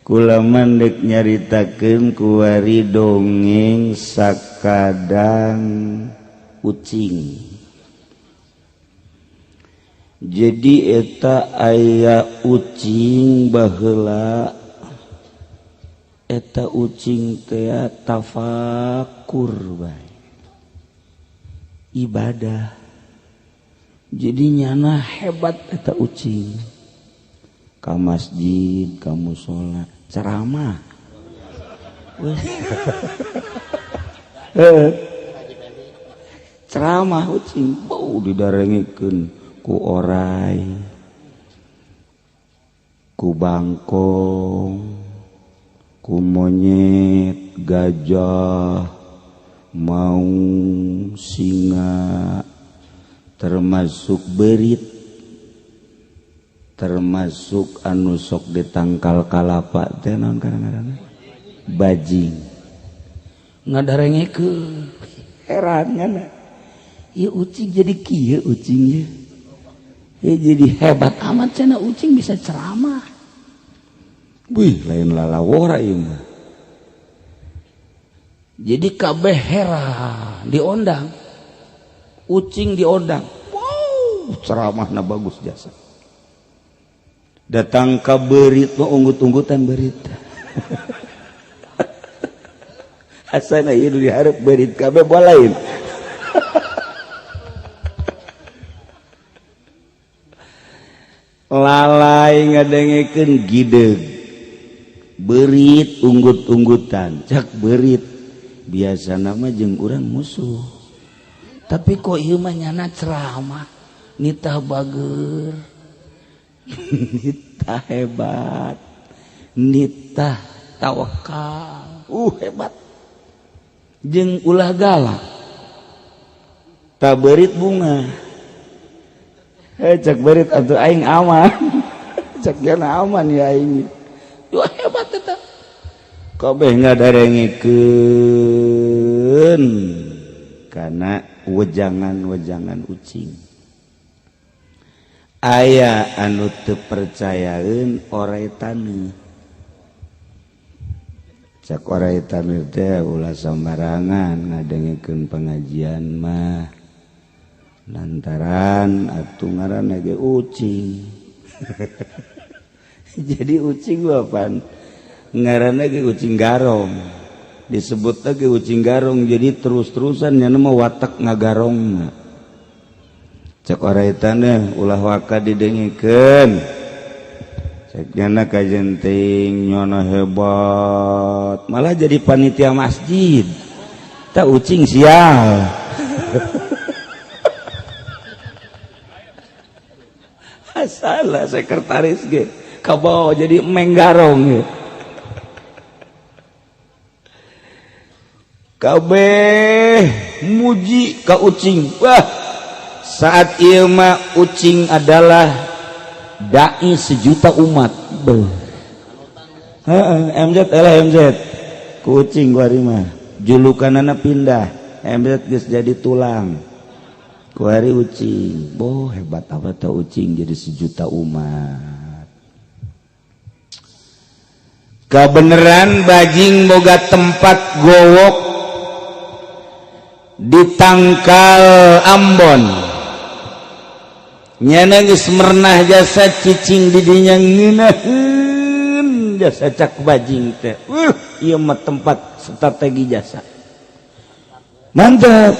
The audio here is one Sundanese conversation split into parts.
kula mandek nyaritakeun kuari dongeng sakadang ucing. Jadi eta aya ucing baheula eta ucing teh tafakur bae ibadah. Jadi nyana hebat eta ucing ka masjid ka mushola ceramah ceramah ucing bau didarengikeun ku orai ku bangkong ku monyet gajah maung singa termasuk berit termasuk anu sok ditangkal kalapa teh naon kadang-kadang bajing ngadarengikeun heran nya ieu ucing jadi kieu ucing ye jadi hebat amat cenah ucing bisa ceramah. Wih lain lalawora ieu mah jadi kabeh heran diondang ucing diondang wow ceramahna bagus jasa datang ka beurit mah unggut-unggutan beurit asana ieu dihareup beurit kabeh bolain lalai ngadengikeun gideg beurit unggut-unggutan cak beurit biasana mah jeung urang musuh tapi kok ieu mah nyana ceramah nitah bageur nitah hebat nitah tawakal hebat jeung ulah galak tabeurit bunga cak beurit atuh aing aman cak jana aman ya aing wah hebat eta kabeh ngadarengikeun kana wejangan-wejangan ucing aya anu teu percayaeun orai tani cak orai tani teh ulah sambarangan ngadengikeun pengajian mah lantaran atuh ngaranna ge ucing jadi ucing apaan ngaranna ge ucing garong disebut lagi ucing garong jadi terus-terusan nyana mah watak ngagarongna cek oraitana ulah waka didengikeun cek nyana kajenting nyana hebat malah jadi panitia masjid tak ucing sial salah sekretaris ge kabawa jadi menggarong ge kabeh muji ka ucing wah saat ieu mah ucing adalah dai sejuta umat MZ elah MZ ku ucing kuari mah julukanana pindah MZ geus jadi tulang kuari ucing boh hebat apa tah ucing jadi sejuta umat kabeneran bajing boga tempat gowok di tangkal Ambon nyana geus merenah jasa cicing di dinya ngeunaheun jasa cak bajing teh ieu mah tempat strategi jasa mantap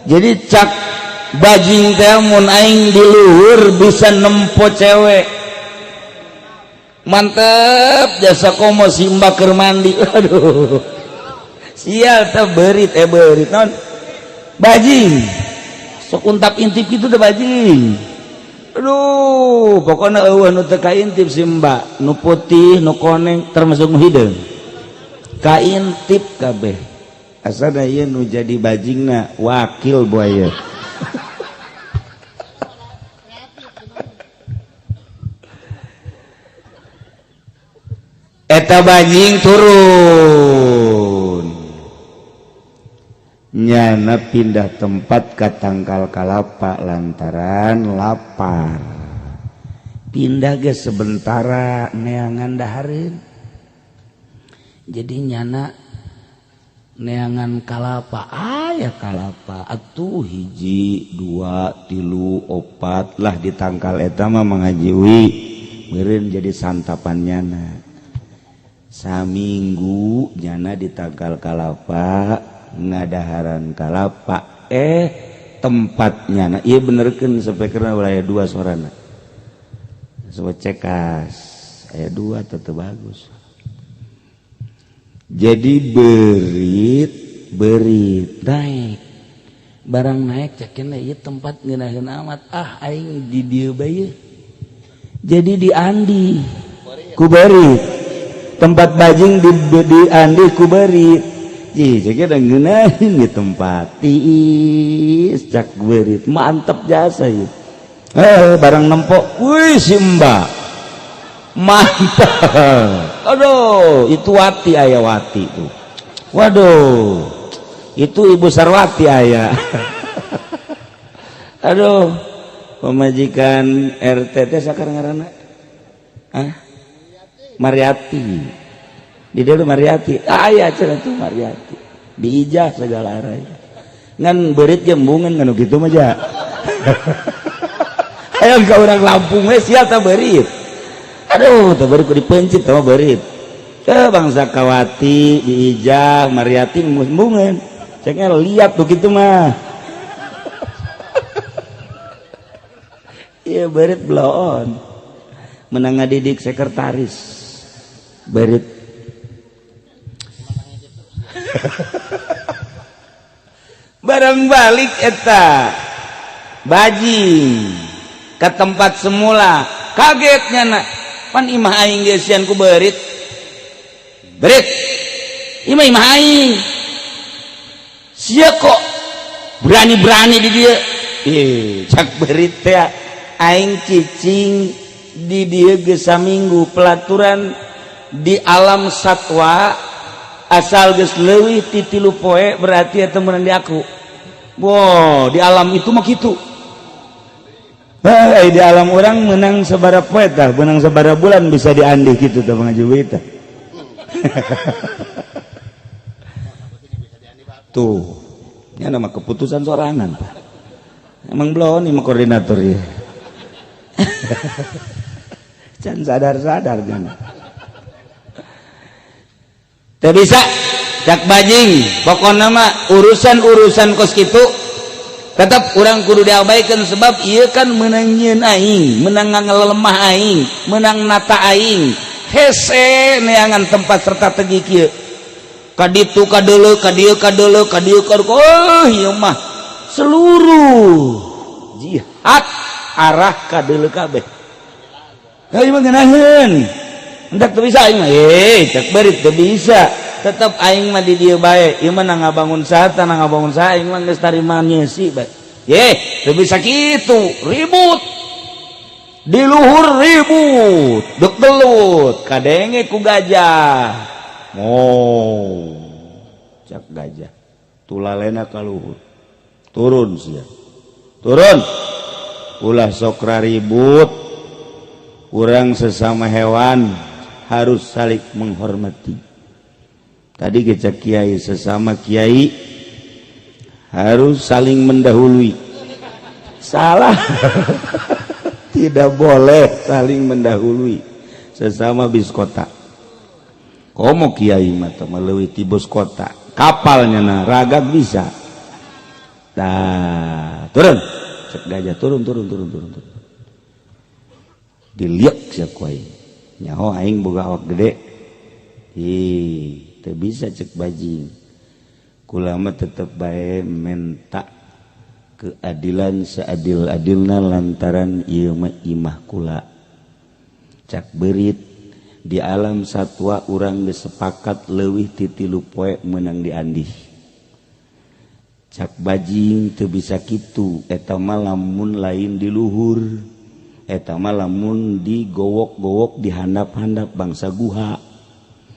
jadi cak bajing teh mun aing di luhur bisa nempo cewek mantap jasa komo simba keur mandi aduh sial teh beurit beurit naon bajing sok untap intip kitu teh bajing aduh pokona eueuh nu teu kaintip simba nu putih nu koneng termasuk nu hideung kaintip kabeh asana ieu nu jadi bajingna wakil buaya eta bajing turun nyana pindah tempat ka tangkal kalapa lantaran lapar pindah ge sementara neangan dahareun jadi nyana neangan kalapa aya kalapa atuh hiji 2 3 4 lah ditangkal eta mah mengajiwi meureun jadi santapan nyana saminggu nyana ditangkal kalapa ngadaharan kalapa tempat nyana ieu benerkeun speakerna ulah aya 2 suarana sobat cekas aya 2 tetep bagus. Jadi berit naik barang naik cekin ieu tempat ngeunaheun amat aing di dieu bae jadi di Andi ku berit tempat bajing di Andi ku berit cekin da ngeunaheun di tempat tiis cak berit mantep jasa ieu barang nempok wih si Mbak mantap. Aduh, itu Wati aya Wati tuh. Waduh, itu Ibu Sarwati aya. Aduh, pemajikan RT teh sakarang ngaranna? Mariati. Di dieu Mariati. Aya cenah tuh Mariati. Diijah segala arah. Ngan beurit jembungan anu kitu mah ja. Hayang ka urang Lampung we sia tah beurit. Aduh, teu beurit ku dipencit teh beurit. Teu bangsa Kawati, diijah, Mariati mungun. Ceknya lihat tuh kitu mah. Iya beurit bloon. Menang ngadidik sekretaris. Beurit. Barang balik eta bajing ke tempat semula kagetnya nak pan imah aing geusian ku beurit imah aing sia kok berani-berani di dieu cak beurit teh aing cicing di dieu geus saminggu pelaturan di alam satwa asal geus leuwih ti 3 poe berarti eta meunang di aku wow di alam itu mah kitu. Di alam orang menang sabaraha poe tah, menang sabaraha bulan bisa diandih kitu tah mengaji tah. Tuh, nya nama keputusan sorangan tah. Emang belum ini mah koordinator ya. Can sadar-sadar jangan. Teu bisa cak bajing, pokona mah urusan-urusan kos kitu tetap orang kudu diabaikan sebab ieu kan menang nyieun aing, menang ngalelemah aing, menang nata aing. Hese neangan tempat serta tegi kieu. Kaditu kadeuleu, kadieu kadeuleu, kadieu kadeuleu. Oh, ieu mah seluruh jihad arah kadeuleu kabeh. Heuh mah ngeunaheun. Hendak teu bisa aing mah. Cek beurit teu bisa. Tetap aing mah di dieu bae. Ieu mah ngabangun saha na ngabangun saha aing mah geus tarima nyeusi bae. Teu bisa kitu, ribut. Di luhur ribut, dek belut, kadenge ku gajah. Cak gajah. Tulalena ka luhur. Turun sia. Turun. Ulah sok ribut. Urang sesama hewan harus saling menghormati. Tadi kita kiai sesama kiai harus saling mendahului. Salah. Tidak boleh saling mendahului sesama bis kota. Komo kiai mata melalui tibus kota. Kapalnya na ragak bisa. Turun. Cek gajah turun. Diliak sia ku aing. Nyaho aing boga awak gede. Teu bisa cek bajing. Kula mah tetep bae menta keadilan seadil-adilna lantaran ieu mah imah kula. Cak beurit di alam satwa urang geus sepakat leuwih ti 3 poe meunang diandih. Cak bajing teu bisa kitu, eta mah lamun lain di luhur, eta mah lamun digowok-gowok di handap-handap bangsa guha.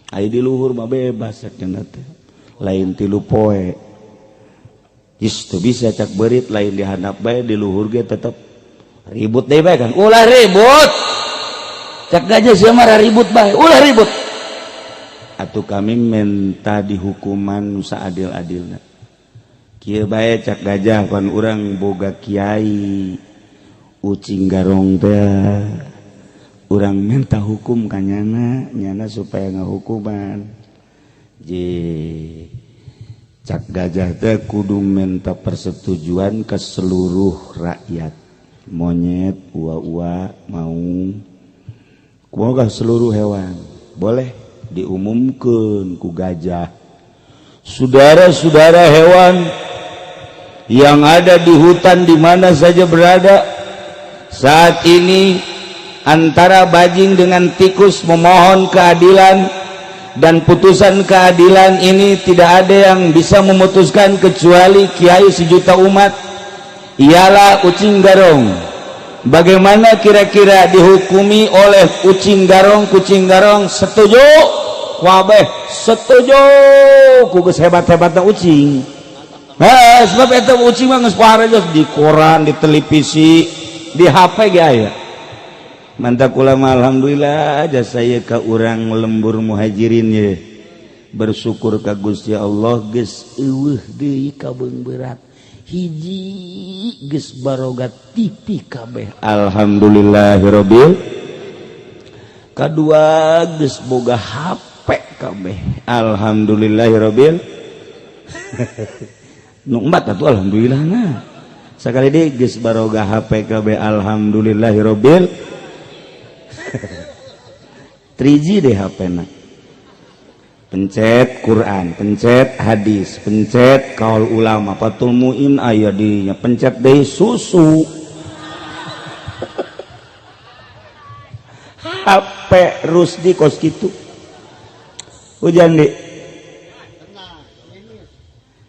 Ai di luhur mah bebas cenah teh. Lain 3 poe. Teu bisa cak beurit lain di handap bae di luhur ge tetep ribut deui bae kan. Ulah ribut. Cak gajah sia mah ribut bae. Ulah ribut. atuh kami minta dihukuman seadil-adilna. Kieu bae cak gajah pan urang boga kiai ucing garong teh urang minta hukum ka nyana supaya ngahukuman. Cak gajah teh kudu minta persetujuan ke seluruh rakyat, monyet, ua-ua, maung, kumaha seluruh hewan boleh diumumkan ku gajah. Saudara-saudara hewan yang ada di hutan di mana saja berada, saat ini antara bajing dengan tikus memohon keadilan, dan putusan keadilan ini tidak ada yang bisa memutuskan kecuali kiai sejuta umat, ialah ucing garong. Bagaimana kira-kira dihukumi oleh kucing garong? Kucing garong setuju? Wabeh setuju ku geus hebat-hebatna ucing. Sebab eta ucing mah geus paharejos di koran, di televisi, di HP ge aya. Mantap ulama, alhamdulillah aja saya ka urang lembur muhajirin ye. Bersyukur ka Gusti Allah geus eueuh deui kabeung berat. Hiji geus barogat TV kabeh. Alhamdulillahirabbil. Kadua geus boga HP kabeh. Alhamdulillahirabbil. Nu empat atuh alhamdulillahna. Sakali deui geus baroga HP kabeh. Alhamdulillahirabbil. 3G deh HP-na. Pencet Quran, pencet hadis, pencet kaul ulama, Fathul Muin aya dinya, pencet deui susu. HP Rusdi kos kitu. Hujan di.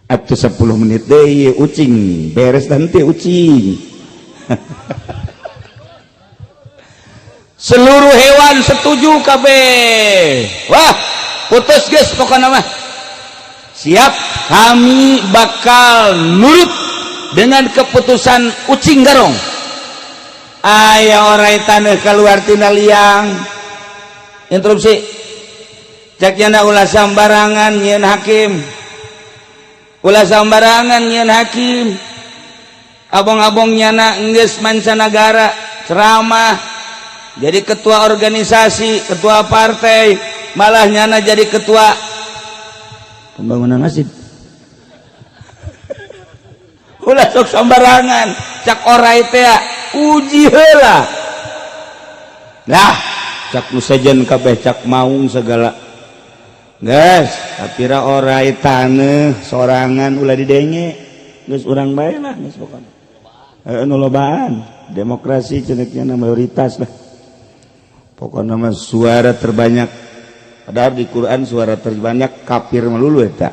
Atuh 10 menit deui ucing beres nanti ucing. Seluruh hewan setuju kabeh. Wah, putus geus pokona mah. Siap, kami bakal nurut dengan keputusan ucing garong. Aya orai taneuh kaluar tina liang. Interupsi. Cek nyana ulah sambarangan nyieun hakim. Ulah sambarangan nyieun hakim. Abong-abong nyana geus mancanagara ceramah. Jadi ketua organisasi, ketua partai, malah nyana jadi ketua pembangunan masjid. Ulah sok sambarangan, cak orai teh uji heula. Lah, cak nu sejen kabeh cak maung segala. Geus, kapira orai taneuh sorangan ulah didenge. Geus urang bae lah geus pokona. Nu lobaan, demokrasi cenah mayoritas lah. Pokoknya nama suara terbanyak, padahal di Quran suara terbanyak kafir melulu eta.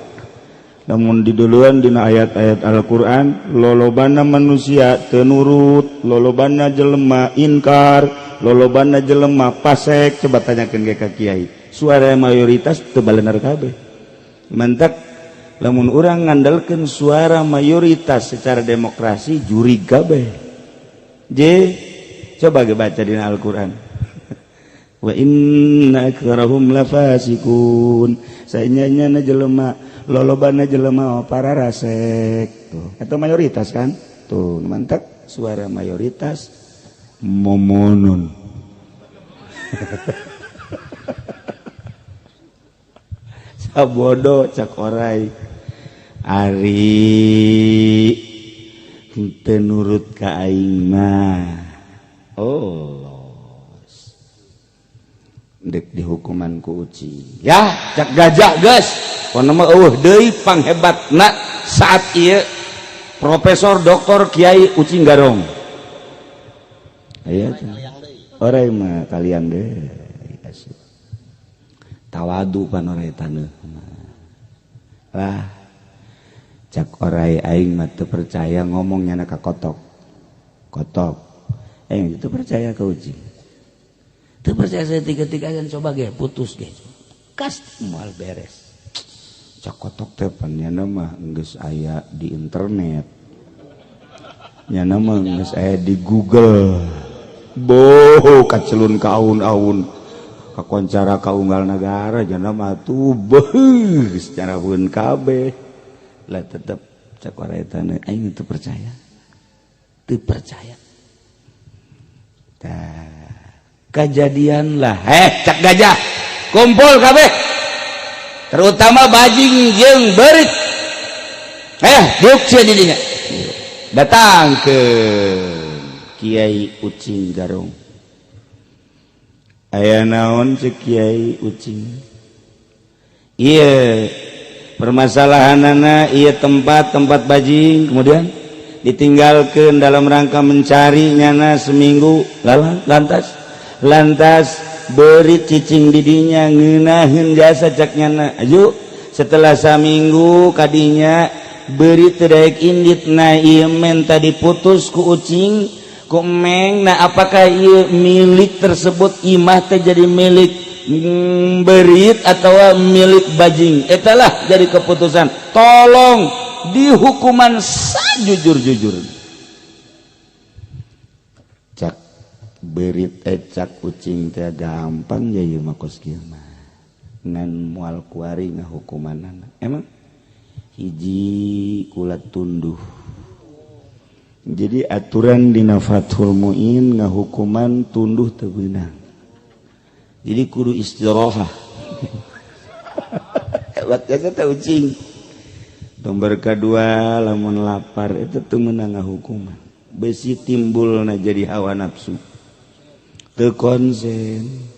Namun di duluan dina ayat-ayat Al-Quran lolobana manusia tenurut, lolobana jelema inkar, lolobana jelema pasek. Coba tanyakan ke kiai, suara mayoritas teu balenar kabeh. Mantak lamun urang ngandalkeun suara mayoritas secara demokrasi juri kabeh. Coba ge baca dina Al-Quran. Wa inna akrahum lafasikun. Saenyanya na jelema lolobana jelema para rasek tuh. Itu mayoritas kan? Tuh, mantap suara mayoritas momonun. Sabodo cak orai ari teu nurut ka aing mah. Oh. Dek dihukuman ku ucing. Ya, cak gajah geus. Ponna mah eueuh deui panghebatna saat ieu Profesor Dr. Kiai Ucing Garong. Aya orai mah kalian deui. Tawadu pan orai taneuh. Lah cak orai aing mah teu percaya ngomongnya na ka kotok. Kotok. Aing teu percaya ka ucing. Teu percaya saya tiga-tiga aja coba ge putus ge. Kas moal beres. Cak kotok teh pan nyana mah geus aya di internet. Nyana mah geus aya di Google. Boh kacelun ka aun-aun. kakoncara kaunggal negara jana mah tuh beuh secara pun kabeh lah tetep cak waretana aing teu percaya kejadian lah cak gajah kumpul kabeh terutama bajing jeung beurit yuk sia di dinya datang ke Kiai Ucing Garong aya naon cek Kiai Ucing iya permasalahanana iya tempat bajing kemudian ditinggalkan dalam rangka mencari nyana seminggu lantas beri cicing didinya ngeunaheun jasa cak nyana ayo setelah saminggu kadinya beri teu indit na ieu menta diputus ku ucing ku meng nah apakah ieu milik tersebut imah teh jadi milik berit atau milik bajing etalah jadi keputusan tolong dihukuman sajujur-jujur cak berit cak ucing teh gampang ya ieu mah kos kieu mah ngan moal kuari ngahukumanana emang hiji kulat tunduh jadi aturan dina Fathul Muin ngahukuman tunduh teu beunang jadi kudu istirahah hebat eta ucing nomor kedua lamun lapar itu teu meunang ngahukuman besi timbulna jadi hawa nafsu teu konsen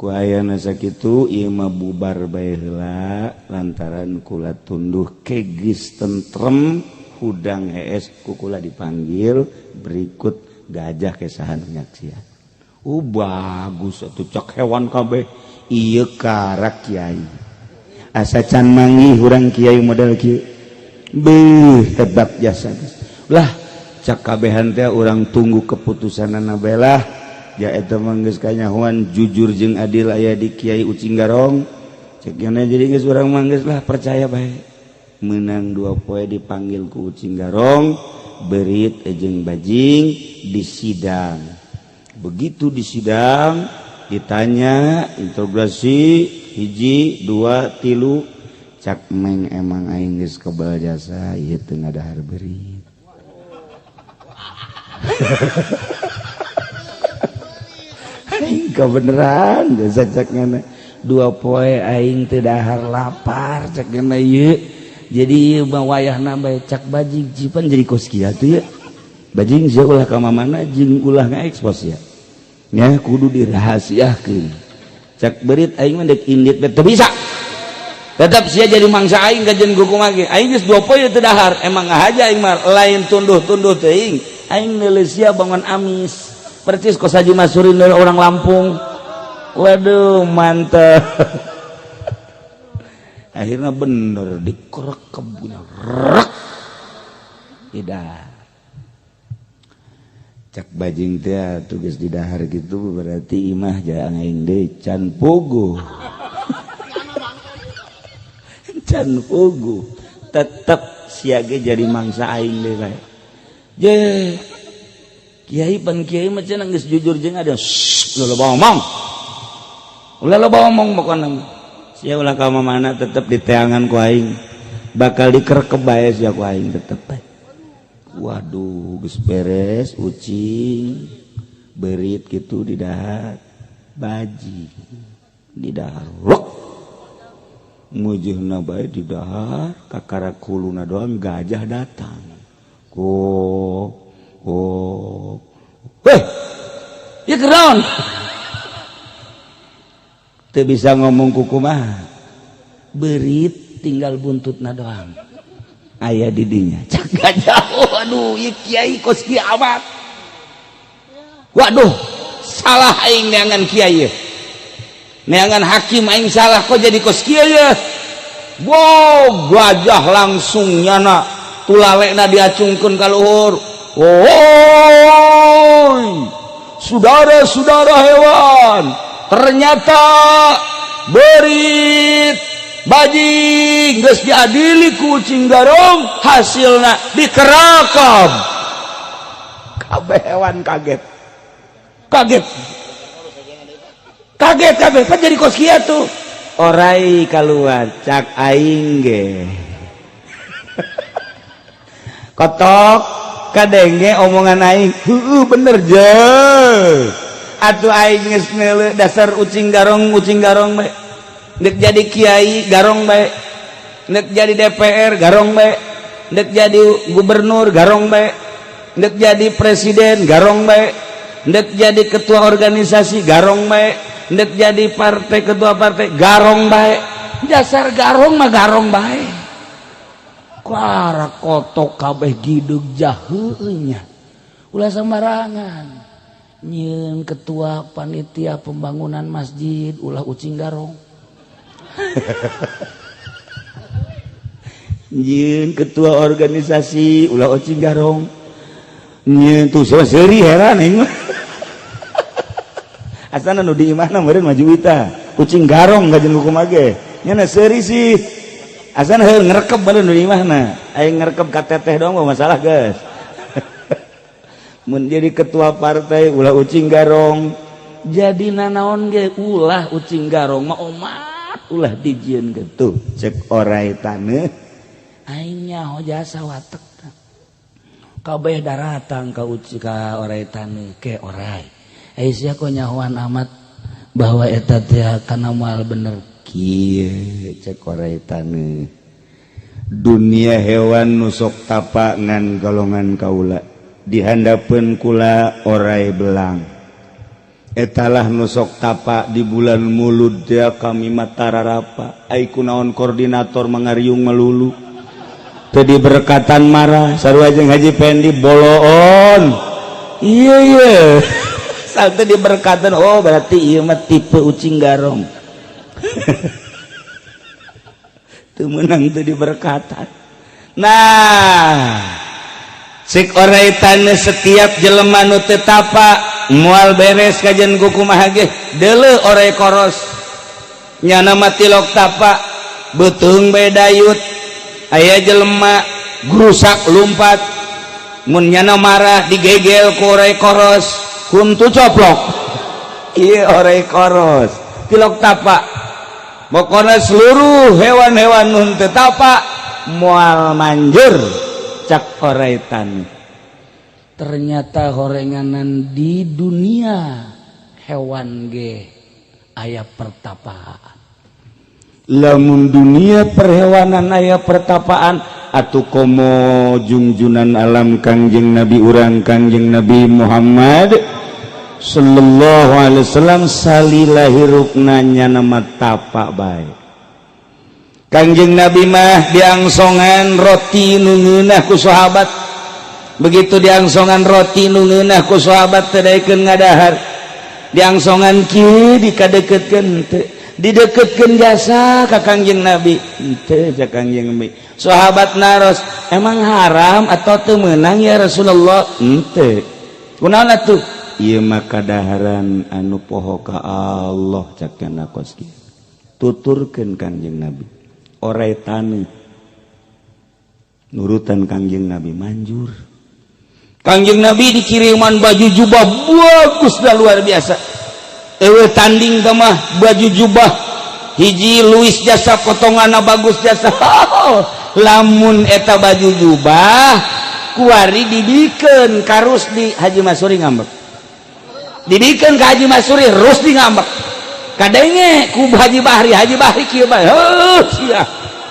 ku ayana sakitu ieu mah bubar bae heula lantaran kula tunduh kegis tentrem hudang hees ku kula dipanggil berikut gajah kesahan nyaksian bagus atuh cak hewan kabeh ieu karak kiai asa can manggih urang kiai model kieu beuh hebat jasa lah cak kabehan teh urang tunggu keputusanana belah ja eta mah geus kanyahoan jujur jeung adil aya di Kiai Ucing Garong cek yana jadi geus urang mah geus lah percaya bae meunang 2 poe dipanggil ku Ucing Garong berit jeung bajing disidang begitu disidang ditanya interogasi 1 2 3 cak meng emang aing geus kebal jasa ieu teu ngadahar berit aing kebeneran jasa cak ngana 2 poe aing teu dahar lapar cak ngana ieu jadi ieu mah wayahna bae cak bajing cipan jadi kos kieu atuh ya bajing sia ulah ka mamana jeung ulah ngaekspos ya nya kudu dirahasiakeun cak berit aing mah dek indit teu bisa tetap sia jadi mangsa aing kajen gugung lagi aing geus 2 poe teu dahar emang ngahaja aing mah lain tunduh-tunduh teuing aing neuleuh sia bangun amis percis kos Haji Masurin orang Lampung waduh mantep akhirnya bener dikerek kebunya rek tidak cak bajing teh tugas di dahar gitu berarti imah jangan aing deui can pugu can pugu tetep siage jadi mangsa aing deui bae je kiai pan kiai mah cenah geus jujur jeung ada ulah loba omong pokona sia ulah ka mamana tetep diteangan ku aing bakal dikerek bae sia ku aing tetep bae waduh geus beres ucing berit gitu di dahar baji di dahar lok mujihna bae di dahar kakarakuluna doang gajah datang ya keron teu bisa ngomong kukumaha berit tinggal buntutna doang aya di dinya cak gajah waduh ieu kiai kos kieu amat waduh salah aing neangan kiai neangan hakim aing salah kok jadi kos kieu ya wow gajah langsung nyana tulalekna diacungkeun ka luhur woi saudara-saudara hewan ternyata berit bajing geus diadili ku Ucing Garong hasilna dikerakam kabeh hewan kaget kaget kabeh pan jadi kos kieu tuh orai kaluar cak aing ge kotok kadenge omongan aing heueuh bener je atuh aing geus neuleuh dasar ucing garong bae dek jadi kiai garong bae dek jadi DPR garong bae dek jadi gubernur garong bae dek jadi presiden garong bae dek jadi ketua organisasi garong bae dek jadi partai ketua partai garong bae dasar garong mah garong bae kuara kotok kabeh gidug jaheunya ulah sembarangan nyeun ketua panitia pembangunan masjid ulah ucing garong nyeun ketua organisasi ulah ucing garong nyeun tuh seuri heran aing mah asana nu di imahna meureun maju ita ucing garong gajeng hukum age nya seuri sih asana heuh ngerekep bae nu di imahna aing ngerekep ka teteh doang mah masalah geus mun jadi ketua partai ulah ucing garong jadi nanaon ge ulah ucing garong mah omat ulah dijieun gitu cek orai taneuh aing nyaho jasa watek kabeh daratang ka uci ka orai taneuh ke orai sia kok nyahoan amat bahwa eta teh kana moal bener kieu cek orai taneuh dunia hewan nusok tapa ngan golongan kaula dihandapeun kula orai belang etalah nusok tapa di bulan mulud dia kami matararapa ai kunaon koordinator mangariung melulu tadi berkatan marah sarua jeung Haji Pendi boloon iya salte di berkatan oh berarti ieu mah tipe ucing garong teu meunang teu di berkatan nah sik orai taneuh setiap jelema nu teu tapa moal beres kajen kumaha ge deuleu orai koros nyana mah tilok tapa beuteung bae dayut aya jelema grusak lumpat mun nyana marah digegel ku orai koros kuntu coplok ieu orai koros tilok tapa pokona seluruh hewan-hewan nu teu tapa moal manjur cak orai taneuh ternyata horenganan di dunia hewan ge aya pertapaan lamun dunia perhewanan aya pertapaan atuh komo junjunan alam kangjeng Nabi urang kangjeng Nabi Muhammad sallallahu alaihi wasallam salila hirupna nyana mah tapa bae kangjeng Nabi mah diangsongan roti nu ngeunah ku sahabat begitu diangsongan roti nu ngeunah ku sahabat teh daekeun ngadahar diangsongan kieu dikadeuketkeun teu dideketkeun jasa ka kangjeng Nabi teu ja kangjeng Nabi sahabat naros emang haram atau teu meunang ya Rasulullah teu kunaon atuh ieu mah kadaharan anu poho ka Allah cak kana kos kieu tuturkeun kangjeng Nabi orai taneuh nurutan kangjeng Nabi manjur kangjeng Nabi dikiriman baju jubah bagus dah luar biasa eueuh tanding teh mah baju jubah hiji luis jasa potonganna bagus jasa lamun eta baju jubah kuari didikeun ka Rusdi Haji Masuri ngambek didikeun ka Haji Masuri Rusdi ngambek kadenge ku Haji Bahri kieu bae heuh sia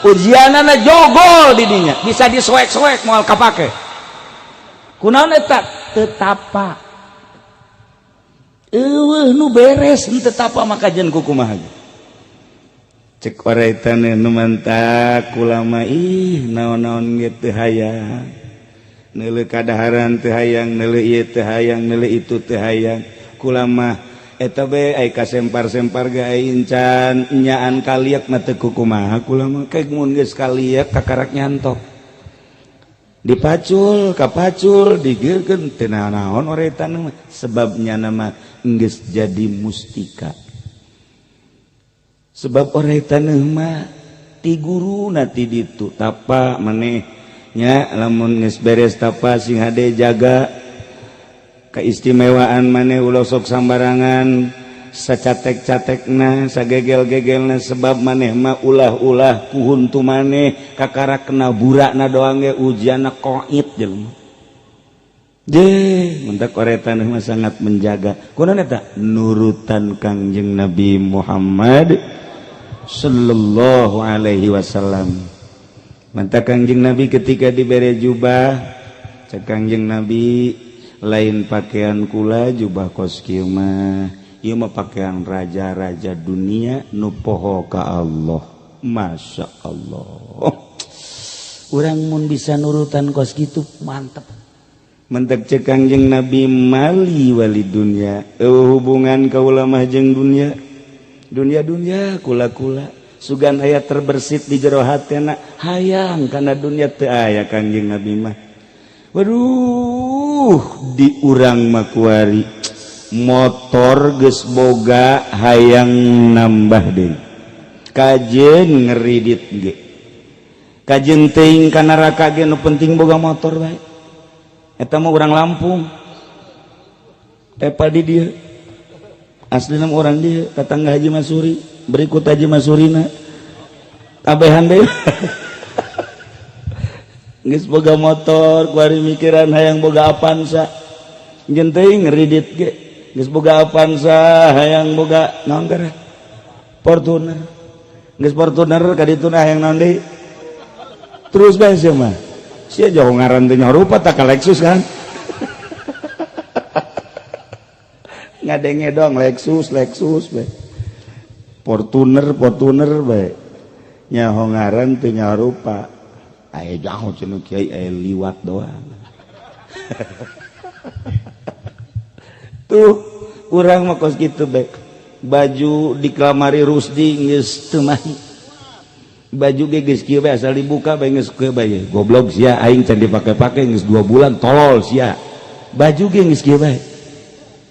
ujianana jogol di dinya bisa disoek-soek moal kapake kunaon eta teu tapa eueuh nu beres teu tapa maka jen kumaha cek orai taneuh nu mantak ulama ih naon-naon ge teu hayang neuleuh kadaharan teu hayang neuleuh ieu teu hayang neuleuh itu teu hayang kulama eta bae ai kasempar-sempar ge ai encan nyaan kaliak mah teu kumaha kumaha kayak mun geus kaliak kakarak nyantok dipacul kapacul digeurkeun teu naon orai taneuh mah sebabnya nama geus jadi mustika sebab orai taneuh mah ti guruna ti ditu tapa maneh nya lamun geus beres tapa sing hade jaga keistimewaan maneh ulah sok sambarangan sacatek-catekna sagegel-gegelna sebab maneh mah ulah-ulah kuhuntu maneh kakara kena burakna doang ge ujianna qaid jelema mentak oretan mah sangat menjaga kunaon eta nurutan Kangjeng Nabi Muhammad sallallahu alaihi wasallam. Manta Kangjeng Nabi ketika dibere jubah cek Kangjeng Nabi lain pakaian kula jubah koskieu mah ieu mah pakaian raja-raja dunia nu poho ka Allah. Masya Allah urang mun bisa nurutan kos kitu mantep. Mentek cek Kangjeng Nabi mali wali dunia hubungan kaula mah jeung dunia kula-kula sugan aya terbersit di jero hatena hayang kana dunia teu aya Kangjeng Nabi mah. Waduh di urang mah kuari motor geus boga hayang nambah deui kajeun ngeridit ge kajeun teuing ka neraka ge nu penting boga motor bae eta mah urang Lampung di dieu aslina orang dia tetangga Haji Masuri berikut Haji Masurina kabehan deh geus boga motor kuari mikiran hayang boga Avanza jeung teuing ngeridit ge geus boga Avanza hayang boga naon gara Fortuner geus Fortuner ka dituna hayang naon deui terus bae sia mah sia jauh ngaran teh nyarupa tak ka Lexus kan ngadenge dong Lexus bae Fortuner bae nyaho ngaran teu nyarupa aya jauh cenah kiai aya liwat doang tuh urang mah kos kitu bae baju di kamari Rusdi geus teu mahi baju ge geus kieu bae asal dibuka bae geus kieu bae goblok sia aing can dipake-pake geus 2 bulan tolol sia baju ge geus kieu bae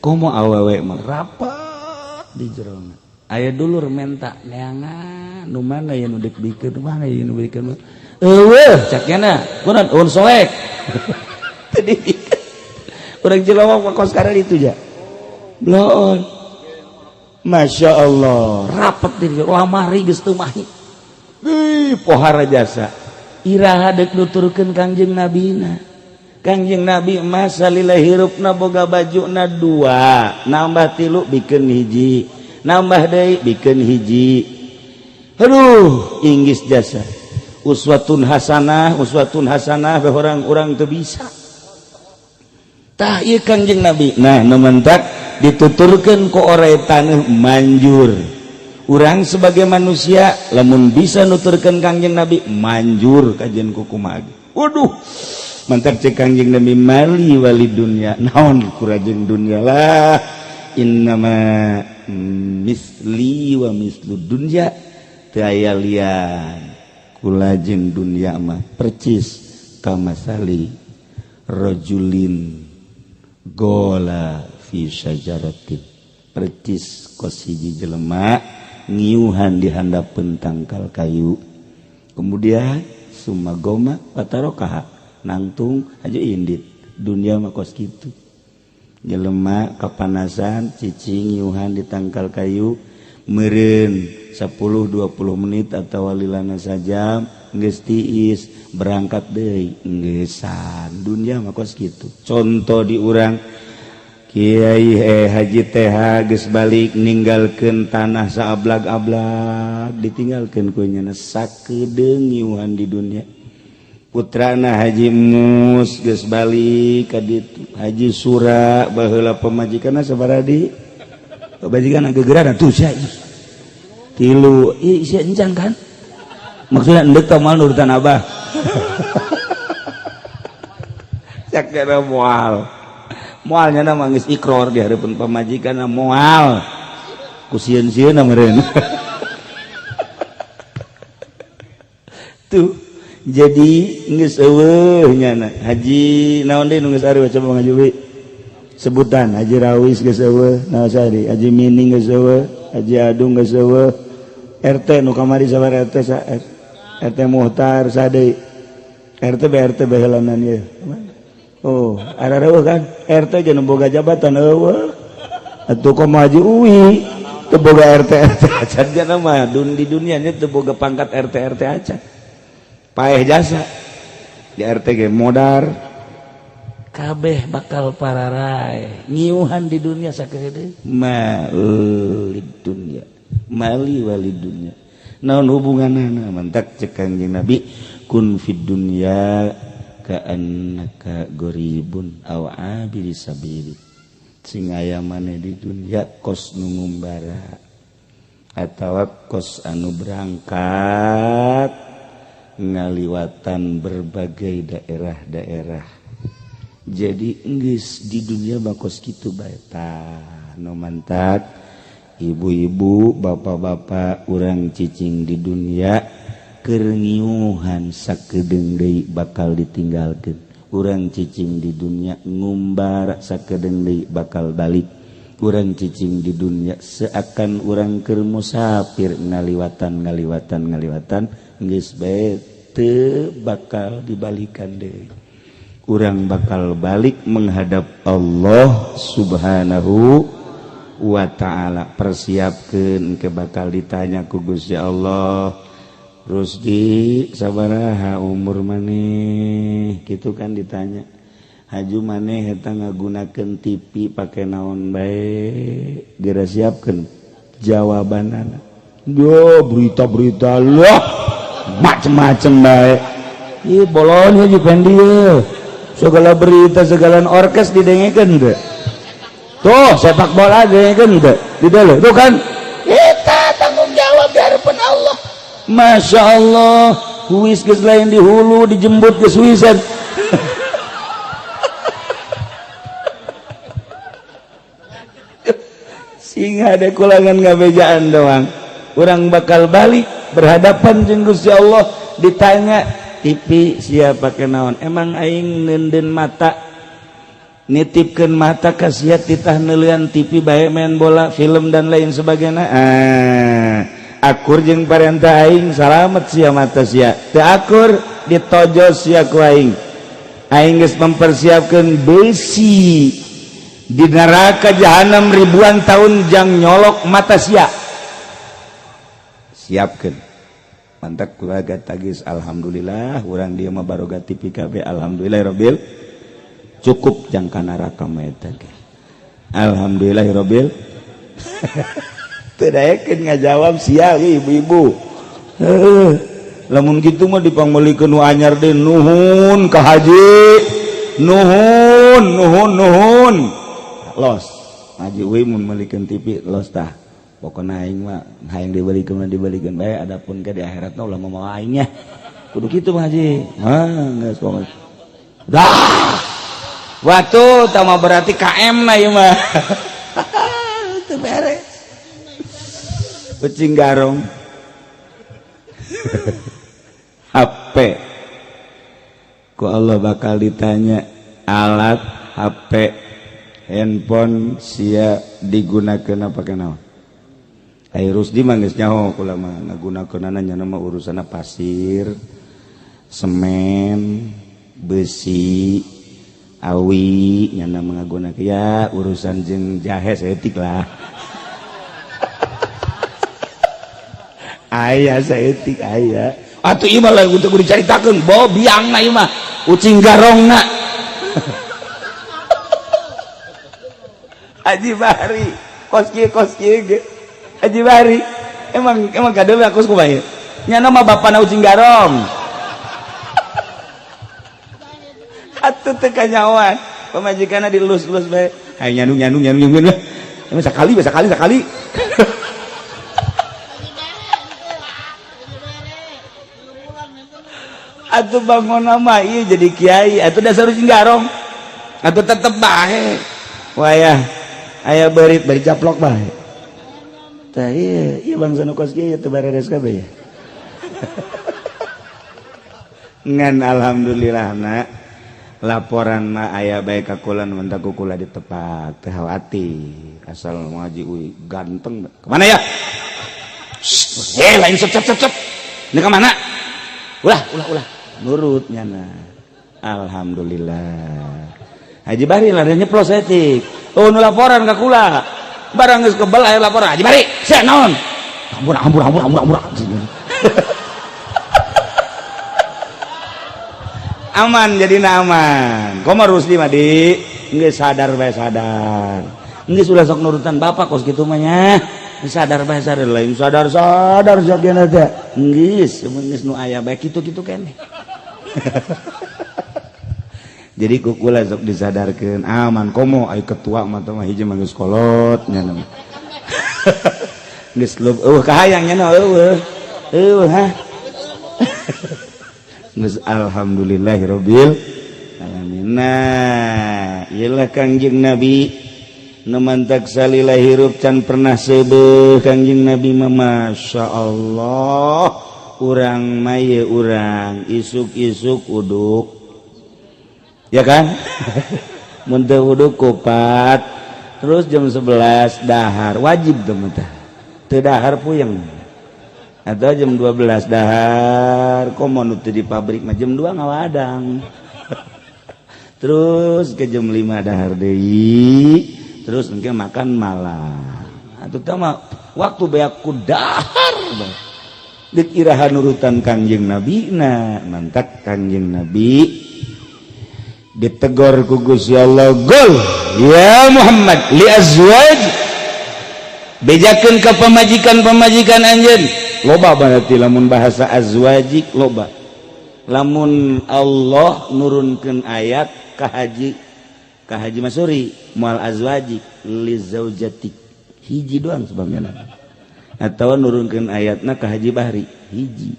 komo awewe mah rapat di jerona aya dulur menta neangan nu mana ya nu dek-dikeun mana ya nu beukeun eueuh cakna kunaon ulun soek tadi urang Cilowok kos karena itu ja bloon Masya Allah rapat di lamari geus teu mahi pohara jasa iraha dek nuturkeun Kangjeng Nabina Kangjeng Nabi masa lila hirupna boga bajuna 2 nambah 3 bikin hiji nambah deui bikin hiji aduh inggis jasa uswatun hasanah be orang teu bisa tah ieu Kangjeng Nabi nah nementak dituturkeun ku oretan manjur urang sebagai manusia lamun bisa nuturkeun Kangjeng Nabi manjur kajen ku kumaha waduh mantap cek Kangjeng Nabi mali wali dunia naon kurajeng dunia lah innama misli wa mislu dunya teu aya lian kulajeng dunia mah percis kamasali rajulin gola fi syajaratin percis kos hiji jelema ngiuhan di handapeun tangkal kayu kemudian sumagoma patarokaha nangtung aja indit dunia mah kos kitu jelema kapanasan cicing ngiuhan di tangkal kayu meureun 10-20 menit atau walilana sajam geus tiis berangkat deui geussan dunia mah kos kitu contoh di urang Kiai Haji TH geus balik ninggalkeun tanah saablag-ablag ditinggalkeun ku nya sakedeung ngiuhan di dunia putrana Haji Mus geus balik ka ditu Haji Sura baheula pemajikanna sabaraha di pemajikanna gegeran atuh sia tilu sia enjang kan maksudna endek teh moal nurutan abah cak kana moalnya nama geus ikror di hareupeun pamajikanna moal ku sieun-sieunna meureun tuh jadi geus eueuh nyana haji naon deui nu geus ari coba ngajubi sebutan Haji Rawis geus eueuh naon sari Haji Mining geus eueuh Haji Adung geus eueuh RT nu kamari sabaraha RT sa RT Muhtar sadei RT behelanan ieu oh arareueuh kan RT jeung boga jabatan eueuh atuh kumaha Haji Uwi teu boga RT acan mah di dunianya teu boga pangkat RT acan paeh jasa di RT ge modar kabeh bakal pararai nyiuhan di dunia sakehe deui mali walid dunya naon hubunganana mantak cek Kanjeng Nabi kun fid dunya ka'annaka gharibun aw abiri sabili sing aya maneh di dunya kos nu ngumbara atawa kos anu berangkat ngaliwatan berbagai daerah-daerah jadi geus di dunia bakos kitu bae tah nu mantak ibu-ibu bapak-bapak urang cicing di dunia keur ngiuhan sakedeung deui bakal ditinggalkeun urang cicing di dunia ngumbar sakedeung deui bakal balik urang cicing di dunia seakan urang keur musafir ngaliwatan geus bae teu bakal dibalikan deui urang bakal balik menghadap Allah Subhanahu wa ta'ala persiapkeun ke bakal ditanya ku Gusti Allah Rusdi sabaraha umur maneh kitu kan ditanya haju maneh eta ngagunakeun TV pake naon bae geura siapkeun jawabanana yo berita-berita lah macem-macem bae ieu bolon hiji pendi segala berita segala orkes didengekeun teu tuh sepak bola didengekeun teu di dalam tuh kan kita tanggung jawab di hadapan Allah Masya Allah huis geus lain di hulu dijembut geus huisan sehingga ada kulangan ngabejaan doang urang bakal balik berhadapan jeung Gusti Allah ditanya TV siapa kenaon emang aing nenden mata nitipkeun mata ka sia titah neuleuan TV bae main bola film dan lain sebagainya akur jeung parentah aing salamet sia mata sia teu akur ditojos sia ku aing geus mempersiapkeun besi di neraka jahanam ribuan tahun jang nyolok mata sia siapkeun mantak kulaga tagis alhamdulillah urang dieu mah baroga TV kabeh alhamdulillahirabbil cukup jang ka neraka mah eta ge alhamdulillahirabbil teu daekeun ngajawab sia ibu-ibu lamun kitu mah dipanggolikeun nu anyar deui nuhun ka haji nuhun los Haji Uwi mun meulikeun TV los tah pokona aing mah hayang dibelikeun bae adapun ke di akhirat ulah mau aing nya kudu kitu mah Haji geus pokona dah waktu tama berarti KM na ieu mah teu beres ucing garong HP ku Allah bakal ditanya alat HP handphone sia digunakeun apa kenaon ai Rusdi mah geus nyaho kula mah ngagunakeunana nya mah urusana pasir semen besi awi nya ngagunakeun ya urusan jeung jahe saeutik lah aya saeutik aya atuh ieu mah lagu teu dicaritakeun bawa biangna ieu mah ucing garongna Haji Bahri kos kieu ge Haji Bahri emang kadeul aku kumaha nya nama bapana ucing garong atuh teu kanyawan pamajikanna dilus-lus bae hay nyanu emang sakali atuh bangun nama ieu jadi kiai atuh dasar ucing garong atuh tetep bae wayah aya beurit bari caplok bae tah ieu bangsa nu kos kieu teu beres kabeh ya ngan alhamdulillahna laporan mah aya bae ka kula nu mentak kula ditepak teu khawatir asal Haji Uwi ganteng kemana ya lain cep ini kemana ulah nurut nyana alhamdulillah Haji Bahri lah nyeplos etik nu laporan ka kula barang geus kebal aya lapor Haji Bari sia naon ampun aman jadi aman komo Rusdi mah di geus sadar bae sadar geus ulah sok nurutan bapak kos kitu mah nya sadar bae sadar lain sadar sakena teh geus nu aya bae kitu-kitu keneh jadi kukula sok disadarkeun aman komo aya ketua mah teh hiji mah geus kolot nya geus kahayang nya ha geus alhamdulillahirabbil alamin nah iyalah Kangjeng Nabi nu mantak salila hirup can pernah seubeuh Kangjeng Nabi mah masyaallah urang mah ye urang isuk-isuk uduk ya kan mun teu uduk kupat terus jam 11 dahar wajib teh mah teu dahar puyeng atau jam 12 dahar komo nu teu di pabrik mah jam 2 ngawadang terus ke jam 5 dahar deui terus engke makan malam atuh teh mah waktu beak ku dahar deuk iraha nurutan Kangjeng Nabi na mantak Kangjeng Nabi ditegor ku Gusti Allah gol ya Muhammad li azwaj bejakeun ka pamajikan anjeun loba berarti lamun bahasa azwajik loba lamun Allah nurunkeun ayat ka haji Masuri mual azwajik li zaujatik hiji doang sebabnya atawa nurunkeun ayatna ka Haji Bahri hiji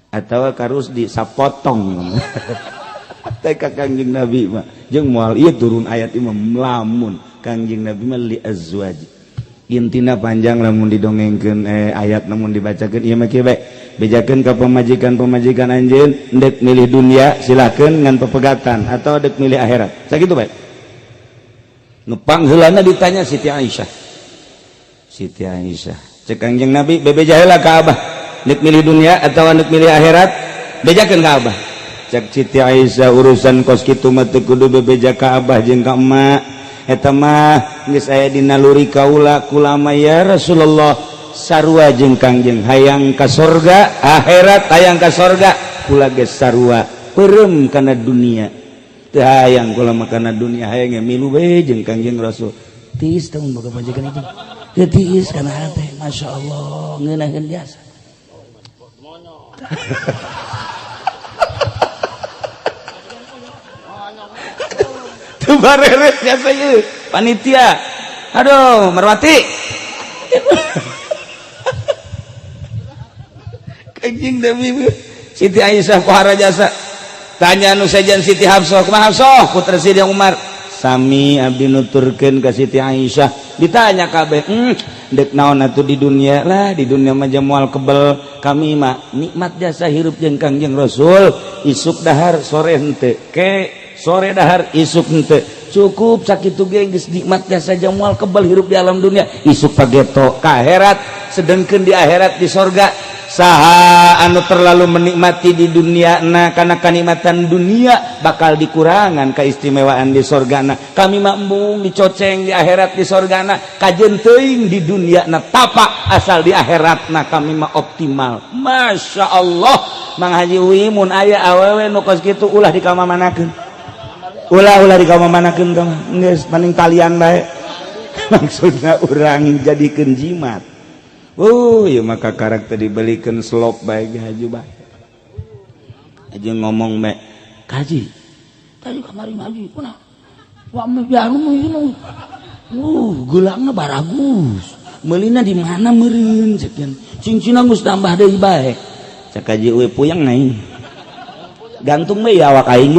atawa ka Rusdi sapotong teh ka Kangjeng Nabi mah jeung moal ieu turun ayat ieu lamun Kangjeng Nabi mah li azwajik intina panjang lamun didongengkeun ayat namun dibacakeun ieu mah kieu bae bejakeun ka pamajikan anjeun endek milih dunia silakeun ngan pepegatan atau endek milih akhirat sakitu bae nu pangheulana ditanya Siti Aisyah cek Kangjeng Nabi bebeja heula ka Abah endek milih dunia atau endek milih akhirat bejakeun ka Abah cek Siti Aisyah urusan kos kitu mah teu kudu bebeja ka Abah jeung ka emak eta mah geus aya dina luri kaula kulama ya Rasulullah sarua jeung Kangjeng hayang ka sorga akhirat hayang ka sorga kula geus sarua peureum kana dunia teu hayang kula mah kana dunia hayang milu bae jeung Kangjeng Rasul tiis tahun boga majikan itu teu tiis kana hate masyaallah ngeunaheun biasa bareres biasa ieu panitia aduh Marwati Kangjeng Nabi Siti Aisyah pohara jasa tanya anu sajan Siti Hafsah kumaha Hafsah putra Sidina Umar sami abdi nuturkeun ka Siti Aisyah ditanya kabeh dek naon atuh di dunia lah di dunia mah moal kebel kami mah nikmat jasa hirup jeung Kangjeng Rasul isuk dahar sore henteu ke sore dahar isuk henteu cukup sakitu ge geus nikmat jasa moal kebal hirup di alam dunia isuk pageto ka akhirat sedengkeun di akhirat di sorga saha anu terlalu menikmati di dunia na kana kanikmatan dunia bakal dikurangan keistimewaan di sorgana kami mambung dicoceng di akhirat di sorgana kajen teuing di dunia na tapak asal di akhirat na kami mah optimal Masya Allah Mang Haji Wi mun aya awewe nu kos kitu ulah dikamamanakeun ulah di kamamanakeun ka geus paning talian bae maksudna urang jadikeun jimat ya maka karakter dibelikan slop baik Haji baik aja ngomong baik Haji tadi kamari Haji kuna wak biaru mah gulangna baragus meulina di mana meureun sekian cincina geus tambah deui bae cak Haji we puyeng aing gantung bae awak aing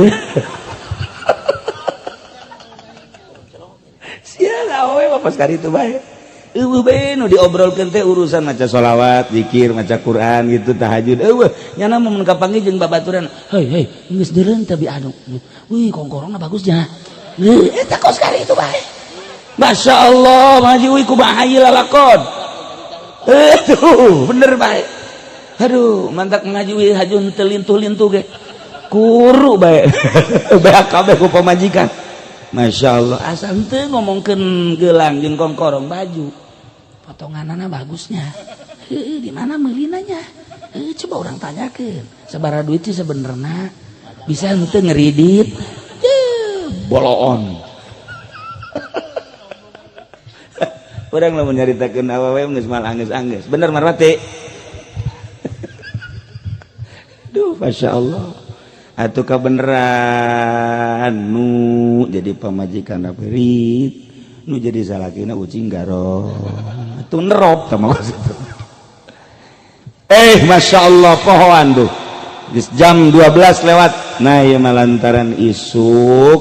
sia awe bapak sekali itu bae nu diobrolkeun teh urusan maca sholawat, zikir, maca Quran gitu, tahajud. Nyana mun kapanggih jeung babaturan, hei geus deureun tapi anu. Wih, kongkorongna bagusnya. Eta kos kari itu bae. Masya Allah, Haji Wi kumaha ieu lalakon. Bener bae. Aduh, mantak Haji Wi hajun teu lintuh-lintuh ge. Kuru bae. Beak kabeh ku pamajikan. Masya Allah asal teu ngomongkeun gelang jeung kongkorong baju potonganana bagusnya di mana meulinanya coba orang tanyakeun sabaraha duit sih sebenarnya bisa henteu ngeridit boloon urang lamun nyaritakeun awewe geus mal anggeus-anggeus bener Marwati duh Masya Allah atuh kabeneran nu jadi pamajikan berit nu jadi salakina ucing garo atuh nerop tah mah Masya Allah pohoan tuh jam 12 lewat nah ya malantaran isuk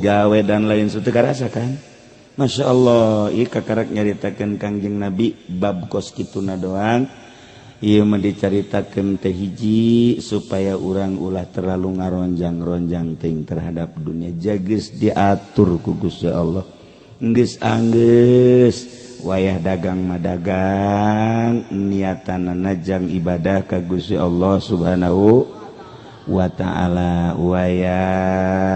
gawe dan lain suatu karasa kan Masya Allah ieu kakarak nyaritakeun Kangjeng Nabi bab kos kituna doang ieu mah dicaritakeun teh hiji supaya urang ulah terlalu ngaronjang-ronjang teuing terhadap dunia jageus diatur ku Gusti Allah geus anggeus wayah dagang madagang niatanana jang ibadah ka Gusti Allah Subhanahu wa ta'ala wayah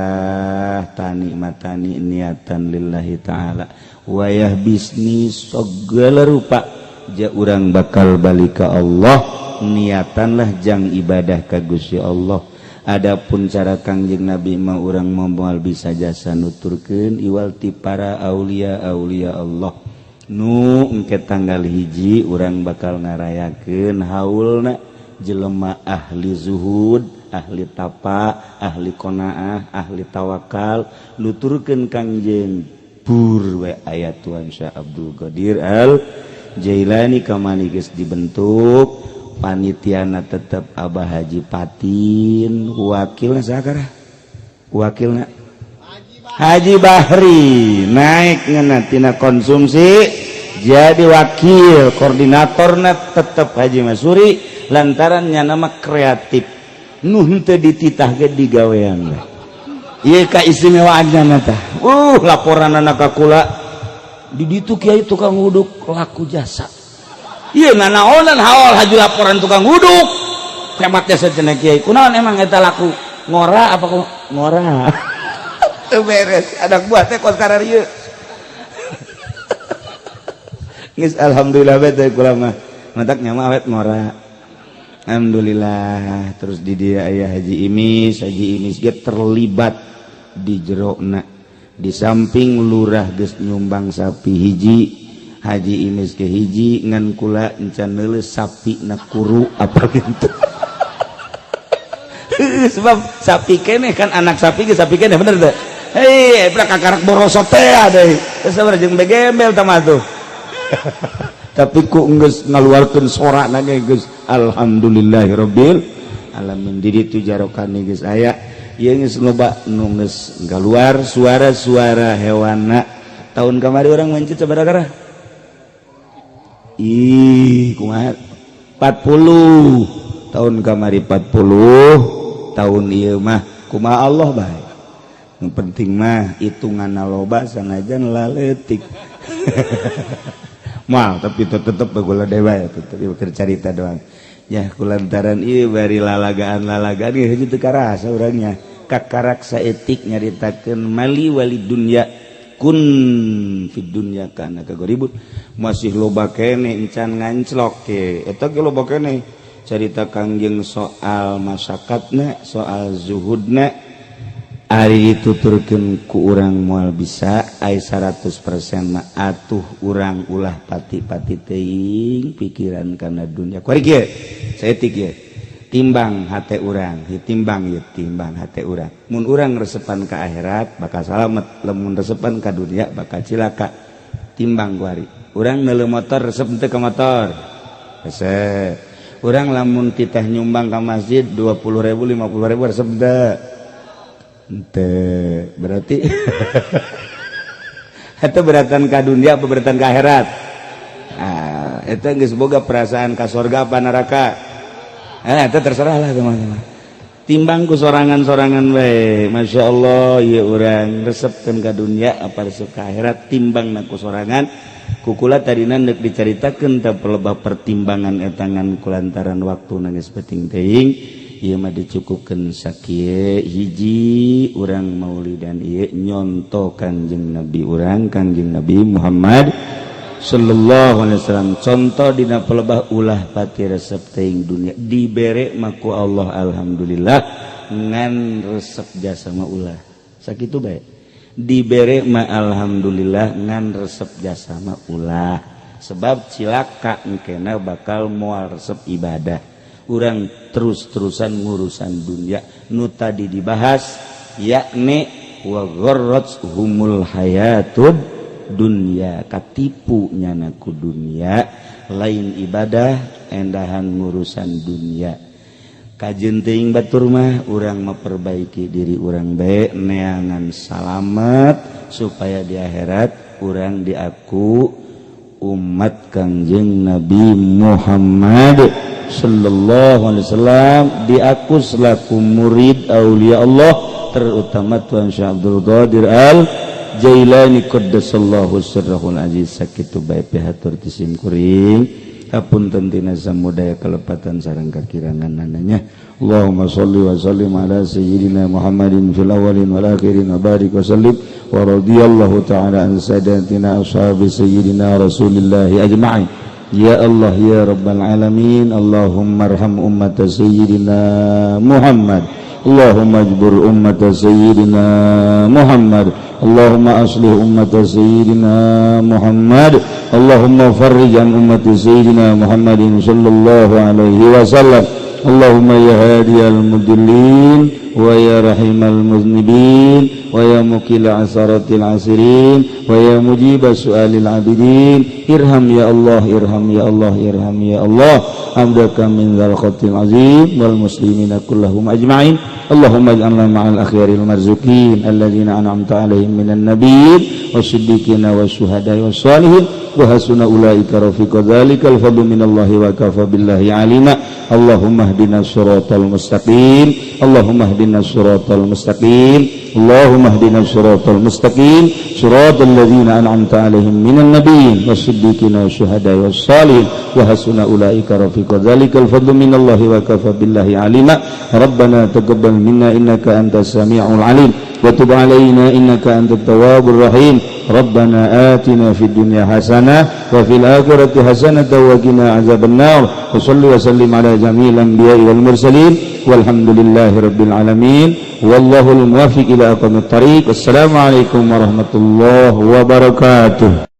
tani matani niatan lillahi ta'ala wayah bisnis segala rupa ja urang bakal balik ka Allah niatanlah jang ibadah ka Gusti Allah adapun cara Kangjeng Nabi mah urang moal bisa jasa nuturkeun iwal ti para aulia Allah nu engke tanggal hiji urang bakal ngarayakeun haulna jelema ahli zuhud ahli tapa ahli qanaah ahli tawakal nuturkeun Kangjeng pur we aya Tuan Syah Abdul Qadir Al Jailani kamani geus dibentuk panitiana tetep Abah Haji Patin wakilna sakara wakilna Haji Bahri naik ngeuna tina konsumsi jadi wakil koordinatorna tetep Haji Masuri lantaran nya nama kreatif nu henteu dititah ge digawean ieu kaistimewaanna tah laporanna ka kula di ditu kiai tukang wuduk laku jasa iya nanaonan haol haji laporan tukang wuduk hematnya sejenak kiai kunaon emang eta laku ngora apa ngora teu beres adak buah teh kos kararieu geus alhamdulillah bae teh kula mah matak nya mah awet ngora alhamdulillah terus di dia aya Haji Imis ge terlibat di jerona di samping lurah geus nyumbang sapi hiji Haji Imis ke hiji ngan kula encan leuleus sapi na kuru apa gitu sebab sapi keneh kan anak sapi ge sapi keneh bener teh prak kakarak borosot teh deui sabar jeung begembel tah mah tuh tapi ku geus ngaluarkeun sorana ge geus alhamdulillahirabbil alamin di ditu jarokane geus aya ieu geus loba nu geus ngaluar suara-suara hewanna tahun kamari urang mencit sabaraha kumaha 40 tahun kamari 40 tahun ieu mah kumaha Allah bae nu penting mah hitunganna loba sanajan laletik mal tapi tetep bageula dewa ya tetep keur carita doang ya kulantaran ieu bari lalagaan ieu hiji teu karasa urangnya kakarak saeutik nyaritakeun mali wali dunya kun fid dunya kana kagoribut masih loba keneh encan nganclok ke eta ge loba keneh carita Kangjeng soal masyakatna soal zuhudna ari dituturkeun ku urang moal bisa ai 100% mah atuh urang ulah pati-pati teuing pikiran kana dunya kuari kieu saeutik ye timbang hate urang timbang hate urang mun urang resepan ka akhirat bakal salamet lamun resepan ka dunya bakal cilaka timbang kuari urang neuleuh motor resep teu ka motor resep urang lamun titah nyumbang ka masjid 20.000 50.000 resep teu ente berarti itu beratan ka dunia apa beratan ka akhirat itu geus boga perasaan ka surga apa neraka itu terserah lah teman-teman timbang ku sorangan-sorangan bae Masya Allah ieu urang resepkeun ka dunia apa resep ka akhirat timbang na ku sorangan kukula tadina neuk dicaritakeun teh pelebah pertimbangan etangan kulantaran waktu nangis penting teuing ieu mah dicukupkeun sakieu hiji urang maulidan ieu nyonto Kanjeng Nabi urang Kanjeng Nabi Muhammad sallallahu alaihi wasallam. Contoh dina pelebah ulah pati resep teuing dunia dibere mah ku Allah alhamdulillah ngan resep jasa mah ulah sakitu bae dibere mah alhamdulillah ngan resep jasa mah ulah sebab cilaka engkena bakal moal resep ibadah urang terus-terusan ngurusan dunia nu tadi dibahas yakni wa gharrathumul hayatud dunya katipu nyana ku dunia lain ibadah endahan ngurusan dunia kajeun teuing batur mah urang memperbaiki diri urang bae neangan salamet supaya di akhirat urang diaku umat Kanjeng Nabi Muhammad sallallahu alaihi wasallam diaku selaku murid aulia Allah terutama Tuan Syekh Abdul Qadir Al Jailani qaddasallahu sirrahul aziz sakitu bae pihatur tisim kuring hapunten tina samudaya kalepatan sareng kakirangan nananya Allahumma shalli wa sallim ala sayyidina Muhammadin fil awwalin wal akhirin wa barik wa sallim wa radhiyallahu ta'ala an sadatina ashabi sayyidina Rasulillah ajma'in ya Allah ya rabbal alamin Allahumma arham ummat sayyidina Muhammad Allahumma ajbur ummat sayyidina Muhammad Allahumma aslih ummat sayyidina Muhammad Allahumma farrij an ummat sayyidina Muhammadin sallallahu alaihi wasallam Allahumma ya hadiyal mudillin wa ya rahimal muznibin wa ya mukil asaratil asirin wa ya mujib su'alil abidin irham ya Allah irham ya Allah irham ya Allah amdaka min dzal khatil azim wal muslimina kullahum ajma'in Allahumma ij'alna ma'al akhyaril marzuqin alladzina an'amta 'alaihim minan nabiyyin wasiddiqina wasyuhada'i wassalihin wa hasuna ulaika rafiqa dzalikal fadlu minallahi wa kafa billahi 'alima Allahumma ihdinas siratal mustaqim Allahumma ihdinas siratal mustaqim Allahumma ihdinas siratal mustaqim siratal ladzina an'amta 'alaihim minan nabiyyin wasiddiqina wasyuhada'i wassalihin wa hasuna ulaika rafiqa dzalikal fadlu minallahi wa kafa billahi 'alima Rabbana taqabbal minna innaka antas samiul 'alim wa tub 'alaina innaka antat tawwabur rahim Rabbana atina fid dunya hasanah wa fil akhirati hasanah wa qina azabannar wa salli wa sallim ala jamil anbiya'i wal mursalin walhamdulillahi rabbil alamin wallahul muwaffiq ila aqwamit thariq. Assalamualaikum warahmatullahi wabarakatuh.